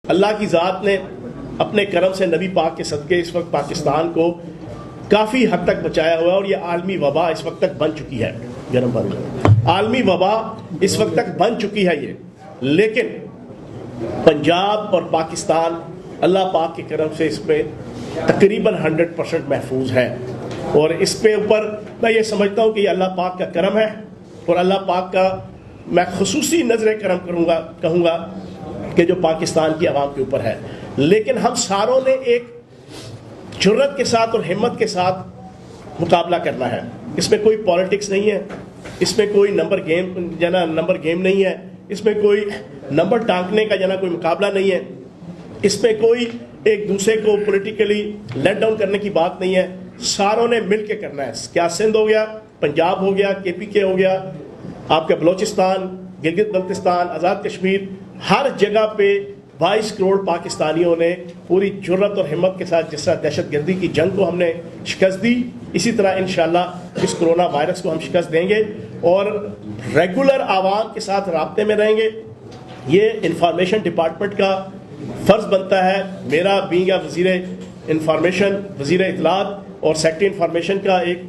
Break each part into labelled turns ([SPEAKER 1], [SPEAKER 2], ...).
[SPEAKER 1] اللہ کی ذات نے اپنے کرم سے نبی پاک کے صدقے اس وقت پاکستان کو کافی حد تک بچایا ہوا ہے، اور یہ عالمی وبا اس وقت تک بن چکی ہے۔ عالمی وبا اس وقت تک بن چکی ہے یہ، لیکن پنجاب اور پاکستان اللہ پاک کے کرم سے اس پہ تقریباً 100% محفوظ ہے، اور اس پہ اوپر میں یہ سمجھتا ہوں کہ یہ اللہ پاک کا کرم ہے، اور اللہ پاک کا میں خصوصی نظر کرم کہوں گا کہ جو پاکستان کی عوام کے اوپر ہے۔ لیکن ہم ساروں نے ایک جرت کے ساتھ اور ہمت کے ساتھ مقابلہ کرنا ہے۔ اس میں کوئی پالیٹکس نہیں ہے، اس میں کوئی نمبر گیم نہیں ہے، اس میں کوئی نمبر ٹانکنے کا کوئی مقابلہ نہیں ہے، اس میں کوئی ایک دوسرے کو پولیٹیکلی لیٹ ڈاؤن کرنے کی بات نہیں ہے۔ ساروں نے مل کے کرنا ہے، کیا سندھ ہو گیا، پنجاب ہو گیا، KPK ہو گیا، آپ کا بلوچستان، گلگت بلتستان، آزاد کشمیر، ہر جگہ پہ 22 کروڑ پاکستانیوں نے پوری جرت اور ہمت کے ساتھ، جس طرح دہشت گردی کی جنگ کو ہم نے شکست دی، اسی طرح انشاءاللہ اس کرونا وائرس کو ہم شکست دیں گے، اور ریگولر عوام کے ساتھ رابطے میں رہیں گے۔ یہ انفارمیشن ڈپارٹمنٹ کا فرض بنتا ہے، میرا بینگ وزیر انفارمیشن، وزیر اطلاعات اور سیکٹری انفارمیشن کا ایک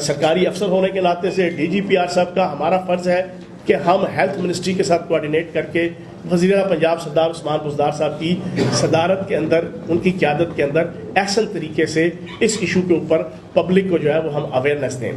[SPEAKER 1] سرکاری افسر ہونے کے ناطے سے DGPR صاحب کا ہمارا فرض ہے کہ ہم ہیلتھ منسٹری کے ساتھ کوارڈینیٹ کر کے وزیر پنجاب سردار عثمان بزدار صاحب کی صدارت کے اندر، ان کی قیادت کے اندر احسن طریقے سے اس ایشو کے اوپر پبلک کو ہم اویئرنیس دیں۔